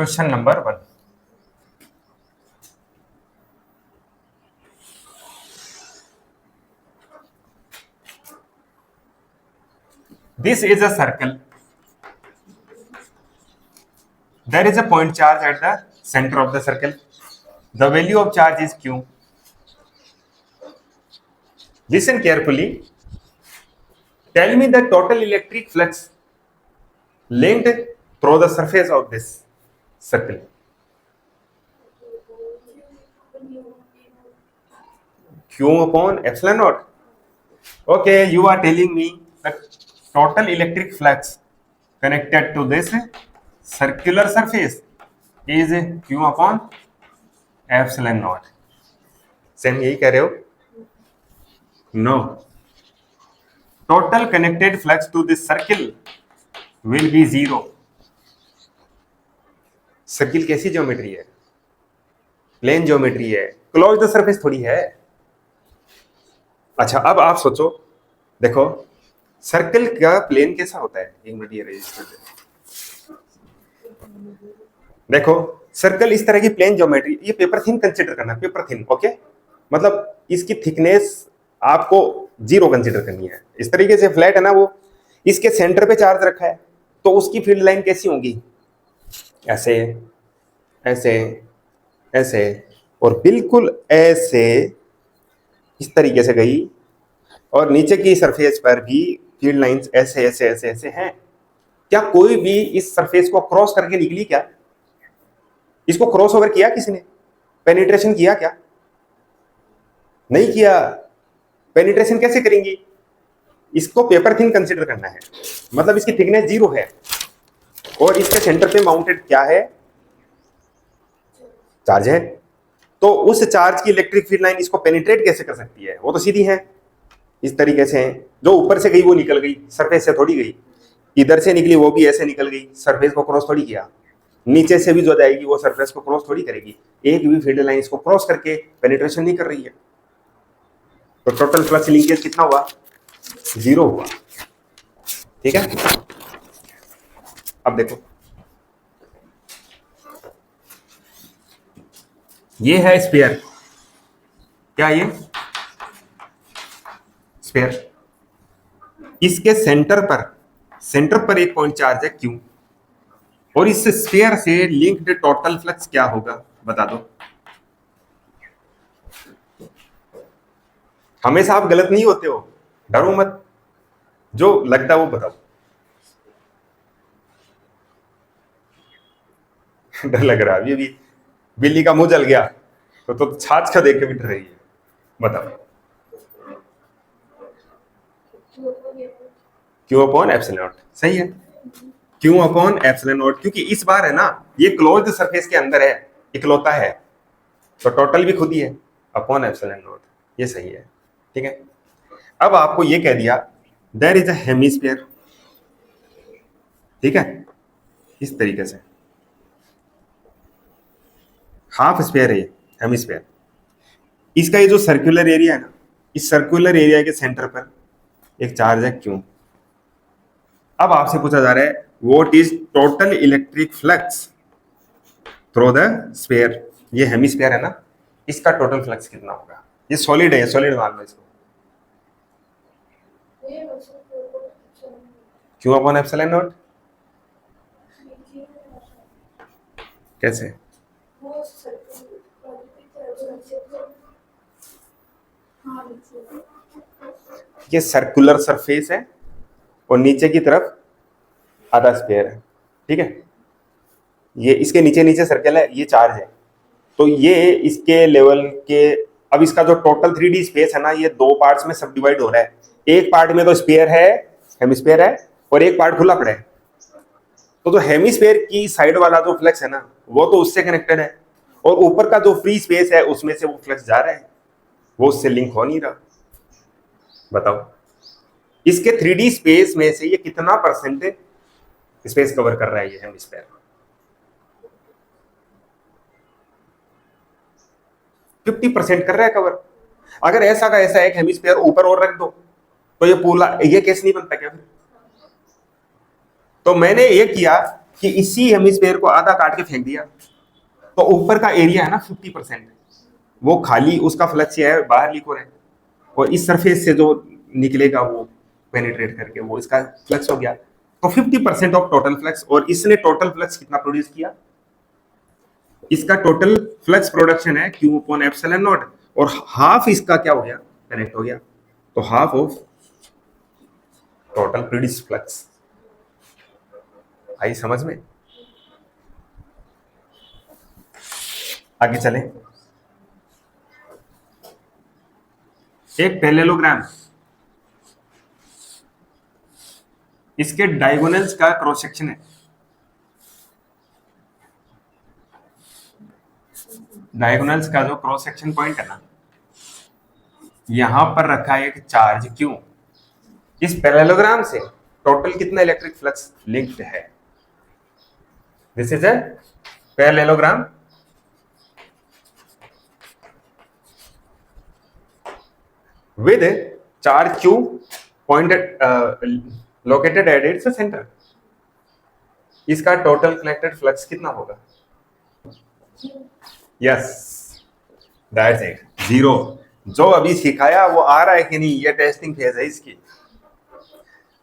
Question number 1। This is a circle. There is a point charge at the center of the circle. The value of charge is Q. Listen carefully. Tell me the total electric flux linked through the surface of this circle. Q upon epsilon naught. Okay, you are telling me the total electric flux connected to this circular surface is Q upon epsilon naught. Same यही कह रहे हो? No. Total connected flux to this circle will be 0. Circle कैसी geometry है? Plane geometry है, closed surface थोड़ी है। अच्छा, अब आप सोचो, देखो सर्कल का प्लेन कैसा होता है? एक मिनट, ये रजिस्टर देखो, सर्कल इस तरह की प्लेन ज्योमेट्री, ये पेपर थिन कंसीडर करना, पेपर थिन, ओके? मतलब इसकी थिकनेस आपको 0 कंसीडर करनी है। इस तरीके से फ्लैट है ना, वो इसके सेंटर पे चार्ज रखा है, तो उसकी फील्ड लाइन कैसी होगी? ऐसे, ऐसे, ऐसे, और बिल्कुल ऐसे, इस तरीके से गई, और नीचे की सरफेस पर भी फील्ड लाइंस ऐसे ऐसे ऐसे ऐसे हैं। क्या कोई भी इस सरफेस को क्रॉस करके निकली क्या? इसको क्रॉस ओवर किया किसी ने? पेनिट्रेशन किया क्या? नहीं किया। पेनिट्रेशन कैसे करेंगी? इसको पेपर थिन कंसीडर करना है, मतलब इसकी थिकनेस 0 है, और इसके सेंटर पे माउंटेड क्या है? चार्ज है। तो उस चार्ज की इलेक्ट्रिक फील्ड लाइन इसको पेनिट्रेट कैसे कर सकती है? वो तो सीधी है, इस तरीके से। जो ऊपर से गई वो निकल गई, सरफेस से थोड़ी गई। इधर से निकली वो भी ऐसे निकल गई, सरफेस को क्रॉस थोड़ी किया। नीचे से भी जो जाएगी वो सरफेस को क्रॉस थोड़ी करेगी। एक भी फील्ड लाइन इसको क्रॉस करके पेनिट्रेशन नहीं कर रही है। तो टोटल फ्लक्स लिंकेज कितना हुआ? 0 हुआ। ठीक है, अब देखो, ये है स्फीयर। क्या ये स्फीयर? इसके सेंटर पर एक पॉइंट चार्ज है Q, और इस स्फीयर से लिंक्ड टोटल फ्लक्स क्या होगा? बता दो। हमेशा आप गलत नहीं होते हो, डरो मत, जो लगता है वो बताओ। डर लग रहा है अभी भी, बिल्ली का मुंह जल गया तो छाछ का देख के भी डर रही है। बताओ। Q अपॉन एप्सिलॉन नॉट, सही है, Q अपॉन एप्सिलॉन नॉट, क्योंकि इस बार है ना ये क्लोज्ड सरफेस के अंदर है, इकलौता है, तो टोटल भी खुद ही है, अपॉन एप्सिलॉन नॉट, ये सही है। ठीक है, अब आपको ये कह दिया देयर इज अ हेमिस्फीयर। ठीक है, इस तरीके से हाफ स्फीयर है, हेमिस्फीयर। इसका ये जो सर्कुलर एरिया है ना, इस सर्कुलर एरिया के सेंटर पर एक चार्ज है Q। अब आपसे पूछा जा रहा है what is total electric flux through the sphere. ये हेमिस्फीयर है ना, इसका टोटल फ्लक्स कितना होगा? ये सॉलिड है, सॉलिड मान लो इसको। Q upon epsilon not. कैसे? ये सर्कुलर सरफेस है और नीचे की तरफ आधा स्फीयर है। ठीक है, ये इसके नीचे नीचे सर्कल है, ये चार्ज है, तो ये इसके लेवल के। अब इसका जो टोटल 3D स्पेस है ना, ये 2 पार्ट्स में सब डिवाइड हो रहा है। एक पार्ट में तो स्फीयर है, हेमिस्फीयर है, और एक पार्ट खुला पड़ा है। तो जो हेमिस्फीयर की साइड वाला जो फ्लक्स है ना, वो तो उससे कनेक्टेड है, और ऊपर का जो फ्री स्पेस है उसमें से वो फ्लक्स जा रहा है, वो उससे लिंक हो नहीं रहा। बताओ, इसके 3D स्पेस में से ये कितना परसेंट स्पेस कवर कर रहा है? ये हेमिस्फीयर 50% कर रहा है कवर। अगर ऐसा का ऐसा एक हेमिस्फीयर ऊपर और रख दो तो ये पूरा, ये केस नहीं बनता क्या फिर? तो मैंने ये किया कि इसी हेमिस्फीयर को आधा काट के फेंक दिया, तो ऊपर का एरिया है ना 50%, वो खाली, उसका फ्लक्स ये है बाहर लीक हो रहा है, और इस सरफेस से जो निकलेगा वो पेनिट्रेट करके वो इसका फ्लक्स हो गया। तो 50% ऑफ टोटल फ्लक्स, और इसने टोटल फ्लक्स कितना प्रोड्यूस किया, इसका टोटल फ्लक्स प्रोडक्शन है क्यू अपॉन एप्सिलॉन नॉट, और हाफ इसका क्या हो गया, कनेक्ट हो गया, तो half of total produce flux. आई समझ में? आगे चलें। एक पैरेललोग्राम, इसके डायगोनल्स का क्रॉस सेक्शन है। डायगोनल्स का जो क्रॉस सेक्शन पॉइंट है ना, यहां पर रखा है एक चार्ज क्यू। इस पैरेललोग्राम से टोटल कितना इलेक्ट्रिक फ्लक्स लिंक्ड है? This is a parallelogram with charge q pointed located at its center। इसका टोटल कनेक्टेड फ्लक्स कितना होगा? Yes, that's it, 0। जो अभी सिखाया वो आ रहा है कि नहीं, ये टेस्टिंग फेज है इसकी।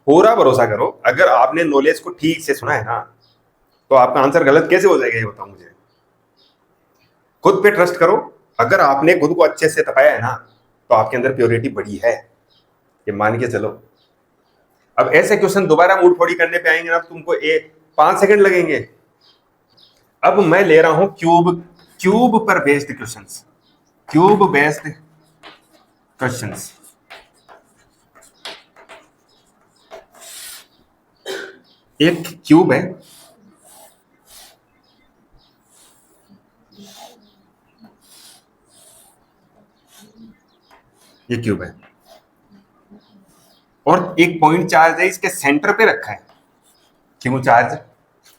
पूरा भरोसा करो, अगर आपने नॉलेज को ठीक से सुना है ना, तो आपका आंसर गलत कैसे हो जाएगा ये बताओ मुझे। खुद पे ट्रस्ट करो, अगर आपने खुद को अच्छे से तपाया है ना, तो आपके अंदर प्योरिटी बड़ी है, ये मान के चलो। अब ऐसे क्वेश्चन दोबारा मूड फोड़ी करने पे आएंगे ना, तुमको 5 सेकंड लगेंगे। अब मैं ले रहा हूं क्यूब पर based questions, cube based questions. एक क्यूब है, ये क्यूब है, और एक पॉइंट चार्ज है इसके सेंटर पे रखा है, Q charge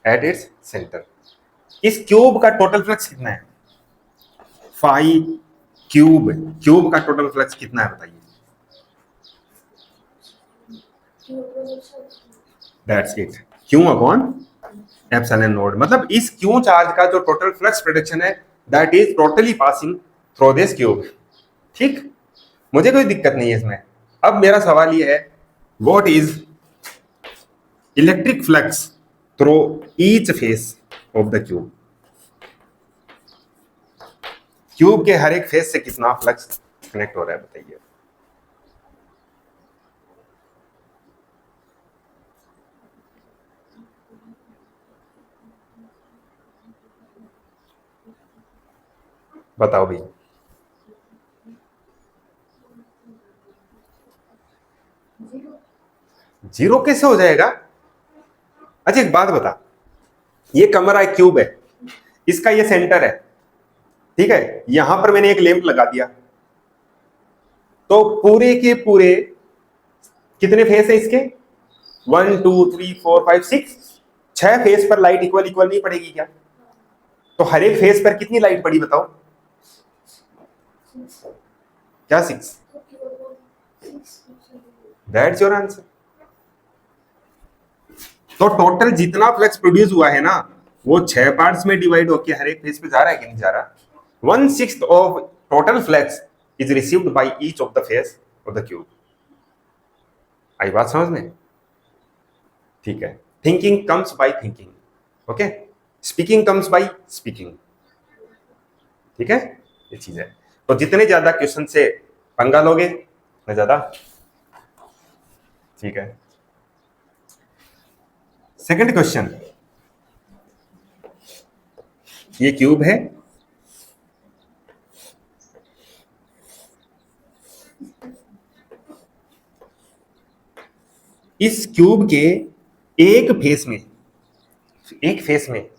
at its centre. इस क्यूब का टोटल फ्लक्स कितना है? 5 क्यूब का टोटल फ्लक्स कितना है बताइए? That's it, Q upon epsilon not. मतलब इस क्यू चार्ज का जो टोटल फ्लक्स प्रोडक्शन है, that is totally passing through this cube. ठीक, मुझे कोई दिक्कत नहीं है इसमें। अब मेरा सवाल ये है, what is electric flux through each face of the cube? Cube के हर एक फेस से कितना फ्लक्स कनेक्ट हो रहा है बताइए? बताओ भाई। जीरो कैसे हो जाएगा? अच्छा एक बात बता, ये कमरा एक क्यूब है, इसका ये सेंटर है, ठीक है, यहां पर मैंने एक लैंप लगा दिया, तो पूरे के पूरे कितने फेस है इसके? 1 2 3 4 5 6, 6 फेस पर लाइट इक्वल इक्वल नहीं पड़ेगी क्या? तो हर एक फेस पर कितनी लाइट पड़ी बताओ? क्या 6? That's your answer. तो टोटल जितना फ्लक्स प्रोड्यूस हुआ है ना, वो 6 पार्ट्स में डिवाइड होकर हर एक फेस पे जा रहा है कि नहीं जा रहा? 1/6 of total flux is received by each of the face of the cube. आई बात समझ में? ठीक है, thinking comes by thinking, okay, speaking comes by speaking, ठीक है, ये चीज है। तो जितने ज्यादा क्वेश्चन से पंगा लोगे उतना ज्यादा ठीक है। सेकंड क्वेश्चन, ये क्यूब है, इस क्यूब के एक फेस में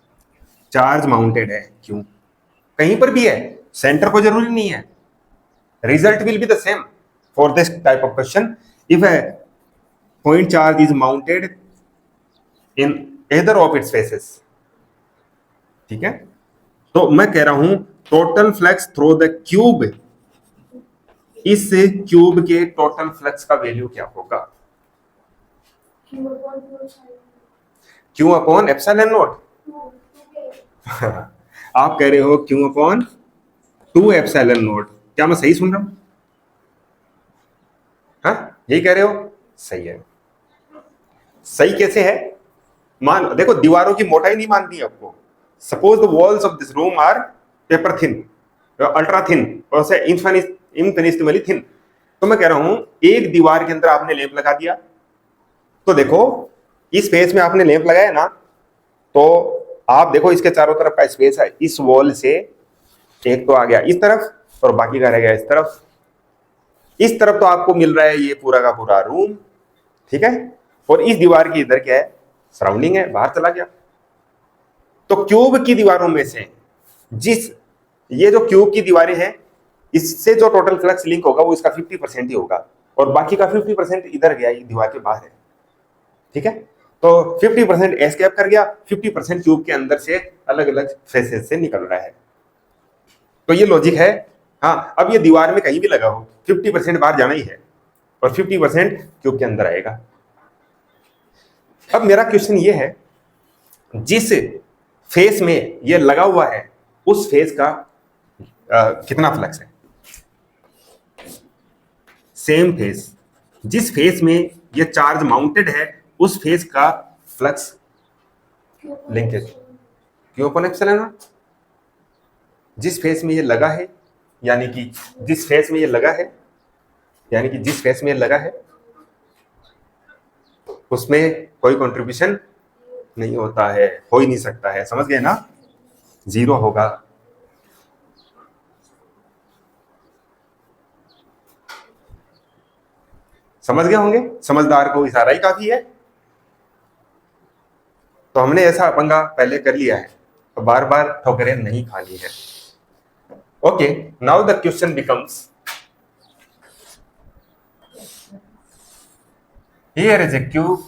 चार्ज माउंटेड है, क्यों? कहीं पर भी है, सेंटर को जरूरी नहीं है। Result will be the same for this type of question if A point charge is mounted in either of its faces, ठीक है। तो मैं कह रहा हूं total flux through the cube, इस क्यूब के टोटल फ्लक्स का वैल्यू क्या होगा? Q upon epsilon not. आप कह रहे हो क्यू अपॉन 2 एप्सिलॉन नॉट, क्या मैं सही सुन रहा हूं? हाँ, यही कह रहे हो? सही है। सही कैसे है? मान देखो, दीवारों की मोटाई नहीं मानती है आपको। Suppose the walls of this room are paper thin, ultra thin, और से इनफिनिटेसिमली थिन। तो मैं कह रहा हूं एक दीवार के अंदर आपने लैंप लगा दिया, तो देखो इस स्पेस में आपने लैंप लगाया ना, तो आप देखो इसके चारों तरफ का स्पेस है, इस वॉल से एक तो आ गया इस तरफ और बाकी का रह गया इस तरफ। इस तरफ तो आपको मिल रहा है ये पूरा का पूरा रूम, ठीक है, और इस दीवार की इधर क्या है, सराउंडिंग है, बाहर चला गया। तो क्यूब की दीवारों में से जिस, ये जो क्यूब की दीवारें हैं, इससे जो टोटल फ्लक्स लिंक होगा वो इसका 50% ही होगा, और बाकी का 50% इधर गया, ये दीवार के बाहर है, ठीक है। तो 50% एस्केप कर गया, 50% क्यूब के अंदर से अलग अलग फेसेस से निकल रहा है। तो ये लॉजिक है। हाँ, अब ये दीवार में कहीं भी लगा हो 50% बाहर जाना ही है और 50% क्यूब के अंदर आएगा। अब मेरा क्वेश्चन ये है, जिस फेस में ये लगा हुआ है उस फेस का कितना फ्लक्स है? सेम फेस, जिस फेस में ये चार्ज माउंटेड है उस फेस का flux linkage Q upon epsilon not. जिस फेस में ये लगा है, यानी कि जिस फेस में ये लगा है, यानी कि जिस फेस में ये लगा है उसमें कोई कंट्रीब्यूशन नहीं होता है, हो ही नहीं सकता है, समझ गए ना? जीरो होगा। समझ गए होंगे? समझदार को इशारा ही काफी है। तो हमने ऐसा पंगा पहले कर लिया है, तो बार बार ठोकरें नहीं खानी है। Okay, now the question becomes, here is a cube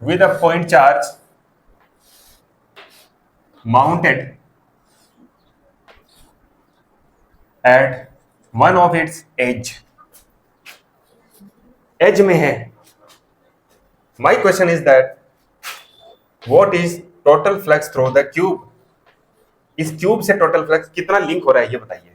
with a point charge mounted at one of its edge में है। My question is that what is total flux through the cube? इस क्यूब से total flux कितना link हो रहा है ये बताइए।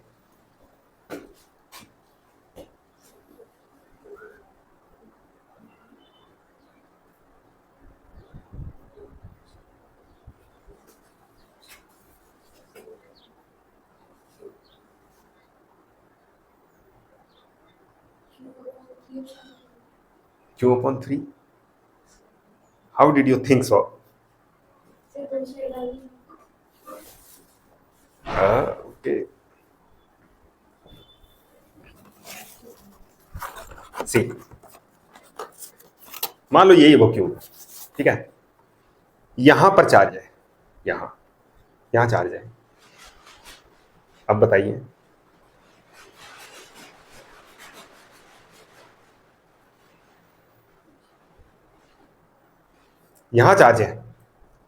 Q upon 3? How did you think so? Okay. See, मान लो यही वो क्यूब, ठीक है, यहां पर चार्ज है, यहां चार्ज है। अब बताइए, यहां चार्ज है,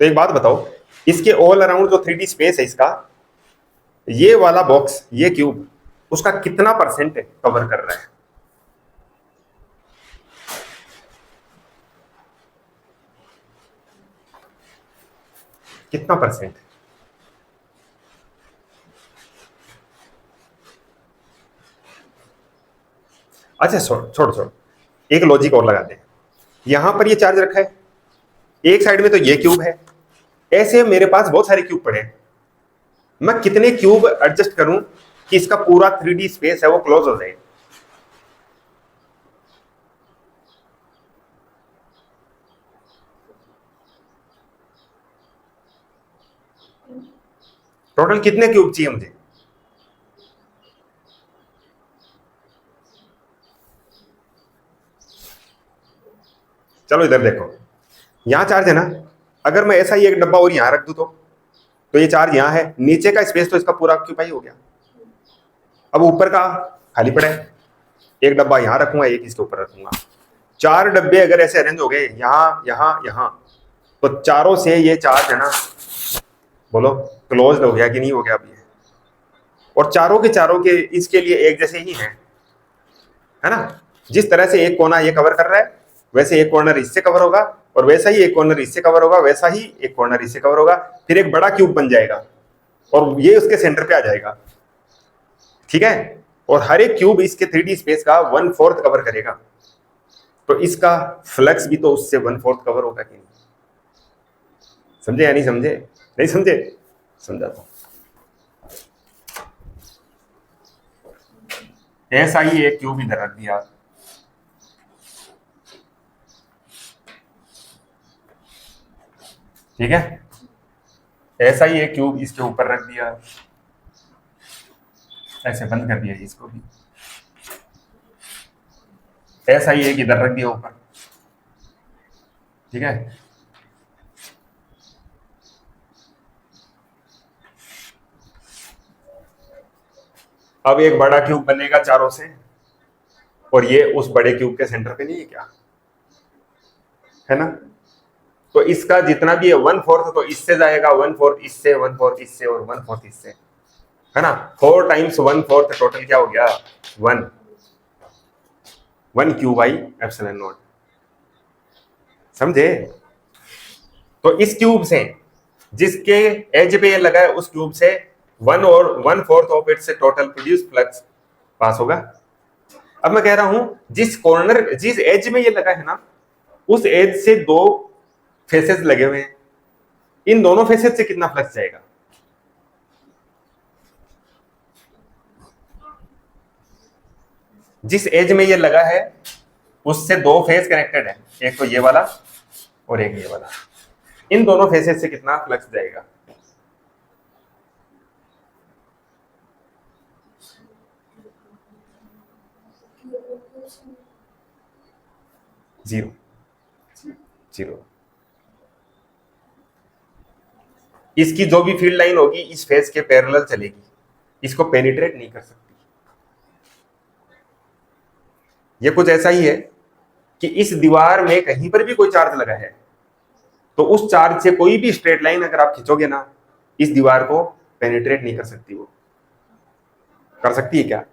तो एक बात बताओ, इसके ऑल अराउंड जो 3D स्पेस है इसका, ये वाला बॉक्स, ये क्यूब, उसका कितना परसेंट कवर कर रहा है? कितना परसेंट? अच्छा छोड़, एक लॉजिक और लगाते हैं। यहां पर ये चार्ज रखा है, एक साइड में तो ये क्यूब है, ऐसे मेरे पास बहुत सारे क्यूब पड़े हैं। मैं कितने क्यूब एडजस्ट करूं कि इसका पूरा 3D स्पेस है वो क्लोज हो जाए? टोटल कितने क्यूब चाहिए मुझे? चलो इधर देखो, यहां चार्ज है ना, अगर मैं ऐसा ही एक डब्बा और यहां रख दूं तो ये चार्ज यहां है, नीचे का स्पेस तो इसका पूरा ऑक्यूपाई हो गया। अब ऊपर का खाली पड़ा है, एक डब्बा यहां रखूंगा, एक इसके ऊपर रखूंगा। 4 डब्बे अगर ऐसे अरेंज हो गए यहां, तो चारों से ये चार्ज है ना, बोलो क्लोज हो गया कि नहीं हो गया अभी? और चारों के इसके लिए एक जैसे ही है ना? जिस तरह से एक कोना ये कवर कर रहा है, वैसे एक कॉर्नर इससे कवर होगा, और वैसा ही एक कॉर्नर इससे कवर होगा, वैसा ही एक कॉर्नर इससे कवर होगा, फिर एक बड़ा क्यूब बन जाएगा और ये उसके सेंटर पे आ जाएगा, ठीक है। और हर एक क्यूब इसके 3D स्पेस का 1/4 कवर करेगा, तो इसका फ्लक्स भी तो उससे 1/4 कवर होगा कि नहीं? समझे या नहीं समझे? नहीं समझे? समझाता हूं। ऐसा ही एक क्यूब इधर रख दिया, ठीक है। ऐसा ही एक क्यूब इसके ऊपर रख दिया, ऐसे बंद कर दिया इसको भी। ऐसा ही एक इधर रख दिया ऊपर, ठीक है। अब एक बड़ा क्यूब बनेगा चारों से, और ये उस बड़े क्यूब के सेंटर पे नहीं है क्या, है ना। तो इसका जितना भी है 1/4 तो इससे जाएगा, 1/4 इससे, 1/4 इससे और 1/4 इससे, है ना। 4 टाइम्स 1/4 टोटल क्या हो गया? 1 क्यूब आई एप्सिलॉन नॉट। समझे? तो इस क्यूब से, जिसके एज पे ये लगा है, उस क्यूब से 1 और 1/4 ऑफ इट से टोटल प्रोड्यूस फ्लक्स पास होगा। अब मैं कह रहा हूं जिस कॉर्नर, जिस एज में ये लगा है ना, उस एज से दो फेसेस लगे हुए हैं, इन दोनों फेसेस से कितना फ्लक्स जाएगा? जिस एज में ये लगा है उससे दो फेस कनेक्टेड है, एक तो ये वाला और एक ये वाला, इन दोनों फेसेस से कितना फ्लक्स जाएगा? Zero, zero. इसकी जो भी फील्ड लाइन होगी इस फेस के पैरेलल चलेगी, इसको पेनिट्रेट नहीं कर सकती। ये कुछ ऐसा ही है कि इस दीवार में कहीं पर भी कोई चार्ज लगा है, तो उस चार्ज से कोई भी स्ट्रेट लाइन अगर आप खींचोगे ना, इस दीवार को पेनिट्रेट नहीं कर सकती। वो कर सकती है क्या?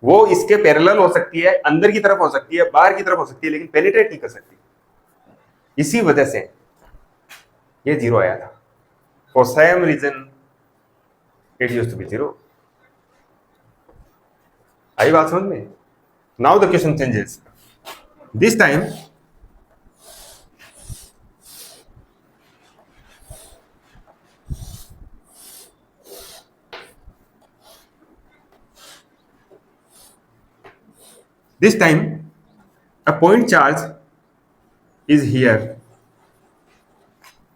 वो इसके पैरेलल हो सकती है, अंदर की तरफ हो सकती है, बाहर की तरफ हो सकती है, लेकिन पेनिट्रेट नहीं कर सकती। इसी वजह से ये जीरो आया था। For same reason it used to be zero. आई बात समझ में? Now the question changes this time. This time, a point charge is here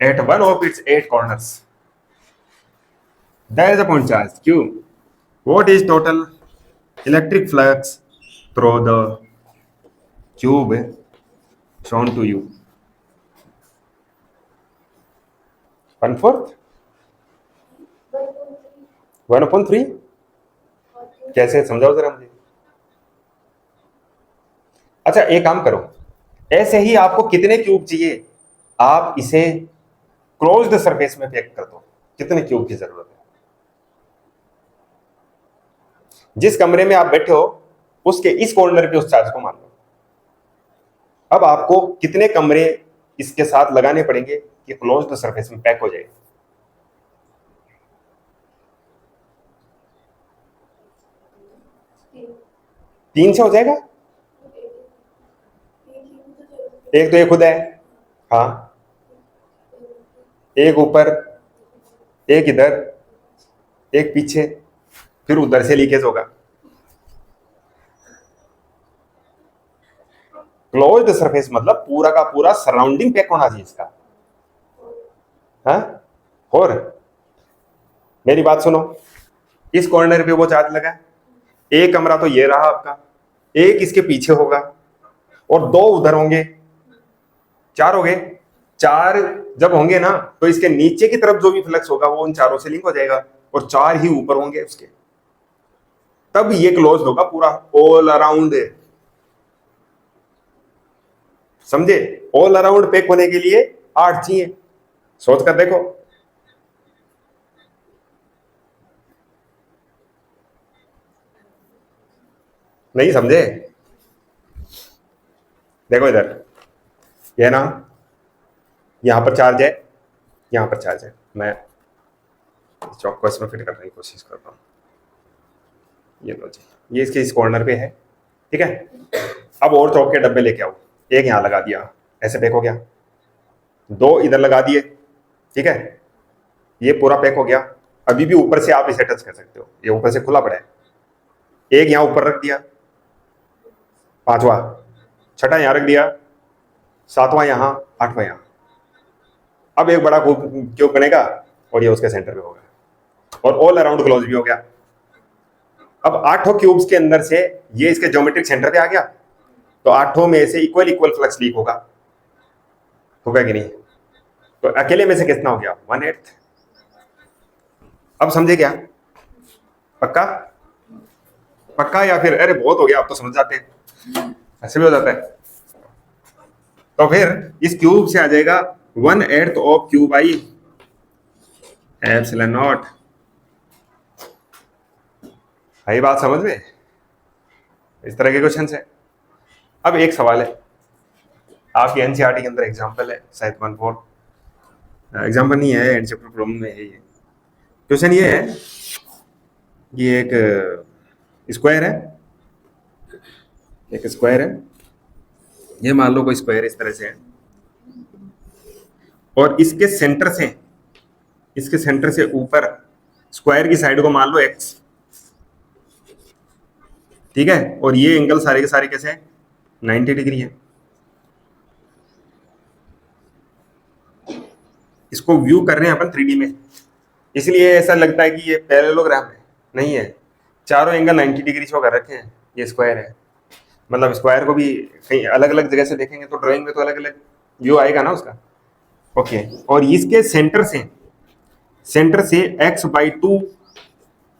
at one of its 8 corners. There is a point charge Q. What is total electric flux through the tube shown to you? 1/4? 1/3? कैसे, समझाओ जरा मुझे। अच्छा एक काम करो, ऐसे ही आपको कितने क्यूब चाहिए, आप इसे क्लोज्ड सरफेस में पैक कर दो। कितने क्यूब की जरूरत है? जिस कमरे में आप बैठे हो उसके इस कॉर्नर पे उस चार्ज को मान लो। अब आपको कितने कमरे इसके साथ लगाने पड़ेंगे कि क्लोज्ड सरफेस में पैक हो जाए? 3 से हो जाएगा। एक तो ये खुद है, हाँ, एक ऊपर, एक इधर, एक पीछे, फिर उधर से लीकेज होगा। क्लोज्ड सरफेस मतलब पूरा का पूरा सराउंडिंग पैक होना चाहिए इसका। हाँ, और मेरी बात सुनो, इस कॉर्नर पे वो चार्ज लगा, एक कमरा तो ये रहा आपका, एक इसके पीछे होगा और दो उधर होंगे, 4 हो गए। 4 जब होंगे ना तो इसके नीचे की तरफ जो भी फ्लक्स होगा वो उन चारों से लिंक हो जाएगा, और 4 ही ऊपर होंगे उसके, तब ये क्लोज होगा पूरा ऑल अराउंड। समझे? ऑल अराउंड पैक होने के लिए 8 चाहिए। सोच कर देखो। नहीं समझे? देखो इधर, ये ना, यहाँ पर चार्ज है, यहाँ पर चार्ज है। मैं चौक को इसमें फिट करने की कोशिश करता हूँ। ये लो जी, ये इसके इस कॉर्नर पे है, ठीक है। अब और चौक के डब्बे लेके आओ, एक यहाँ लगा दिया, ऐसे पैक हो गया, दो इधर लगा दिए, ठीक है, ये पूरा पैक हो गया। अभी भी ऊपर से आप इसे टच कर सकते हो, ये ऊपर से खुला पड़ा है। एक यहाँ ऊपर रख दिया, पांचवा, छठा यहाँ रख दिया, सातवां यहाँ, आठवां यहाँ। अब एक बड़ा क्यूब बनेगा और ये उसके सेंटर पे होगा और ऑल अराउंड क्लोज भी हो गया। अब आठों क्यूब्स के अंदर से ये इसके ज्योमेट्रिक सेंटर पे आ गया, तो आठों में से इक्वल इक्वल फ्लक्स लीक होगा कि नहीं? तो अकेले में से कितना हो गया? 1/8। अब समझे क्या? पक्का? पक्का या फिर अरे बहुत हो गया, आप तो समझ जाते हैं, ऐसे भी हो जाता है। तो फिर इस क्यूब से आ जाएगा 1/8 of cube I epsilon not. आई बात समझ में? इस तरह के क्वेश्चन है। अब एक सवाल है आपकी एनसीईआरटी के अंदर, एग्जांपल है शायद 1/4, एग्जांपल नहीं है, एंड चैप्टर प्रॉब्लम में है। ये क्वेश्चन ये है, ये एक स्क्वायर है, एक स्क्वायर है, ये मान लो कोई स्क्वायर इस तरह से है, और इसके सेंटर से ऊपर स्क्वायर की साइड को मान लो x, ठीक है, और ये एंगल सारे के सारे कैसे हैं? 90 डिग्री है। इसको व्यू कर रहे हैं अपन 3D में, इसलिए ऐसा लगता है कि ये पैरेललोग्राम है, नहीं है, चारों एंगल 90 डिग्री शो कर रखे हैं। ये स्क्वायर है, मतलब स्क्वायर को भी कहीं अलग अलग जगह से देखेंगे तो ड्राइंग में तो अलग अलग व्यू आएगा ना उसका। ओके, और इसके सेंटर से x/2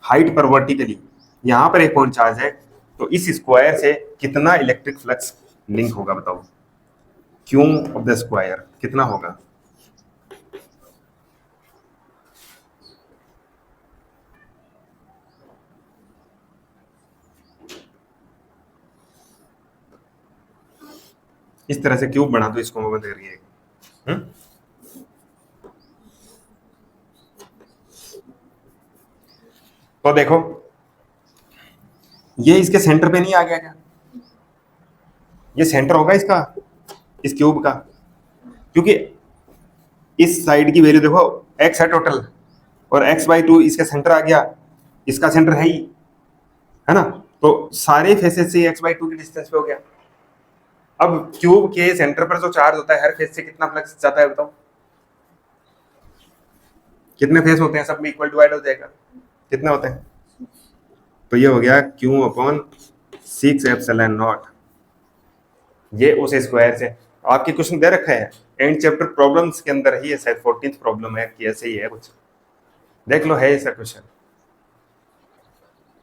हाइट पर वर्टिकली यहां पर एक पॉइंट चार्ज है, तो इस स्क्वायर से कितना इलेक्ट्रिक फ्लक्स लिंक होगा? बताओ, क्यू ऑफ द स्क्वायर कितना होगा? इस तरह से क्यूब बना दो, इसको बंद करिए। तो देखो, ये इसके सेंटर पे नहीं आ गया क्या? ये सेंटर होगा इसका, इस क्यूब का, क्योंकि इस साइड की वैल्यू देखो x है टोटल, और x/2 इसका सेंटर आ गया, इसका सेंटर है ही, है ना, तो सारे फेसेस से x/2 की डिस्टेंस पे हो गया। अब क्यूब के सेंटर पर जो चार्ज होता है, हर फेस से कितना फ्लक्स जाता है बताओ? कितने फेस होते हैं? सब में इक्वल डिवाइड हो जाएगा, कितने होते हैं? तो ये हो गया Q/6 एप्सिलॉन नॉट। ये उस स्क्वायर से आपके क्वेश्चन दे रखा है एंड चैप्टर प्रॉब्लम्स के अंदर ही है, शायद 14th प्रॉब्लम है कि ऐसे ही है कुछ, देख लो, है ऐसा क्वेश्चन।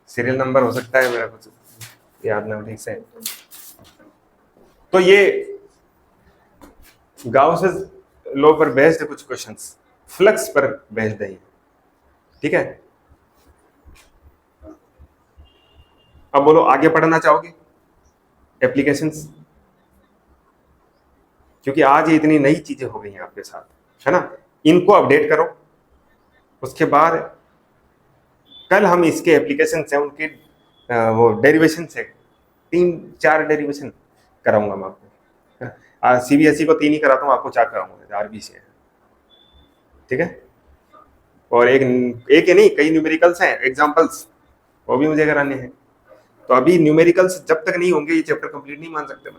सीरियल नंबर हो सकता है मेरा कुछ याद ना ठीक से। तो ये गाउस लॉ पर बेस्ड है कुछ क्वेश्चंस, फ्लक्स पर बेस्ड है, ठीक है। अब बोलो, आगे पढ़ना चाहोगे एप्लीकेशंस? क्योंकि आज ये इतनी नई चीजें हो गई हैं आपके साथ, है ना, इनको अपडेट करो। उसके बाद कल हम इसके एप्लीकेशन से उनके वो डेरिवेशन से 3-4 डेरिवेशन कराऊंगा मैं आपको। सीबीएसई को 3 ही कराता हूँ, आपको 4 कराऊंगा आरबीसी है, ठीक है। और एक ही नहीं, कई न्यूमेरिकल्स हैं, एग्जांपल्स, वो भी मुझे कराने हैं। तो अभी न्यूमेरिकल्स जब तक नहीं होंगे ये चैप्टर कंप्लीट नहीं मान सकते।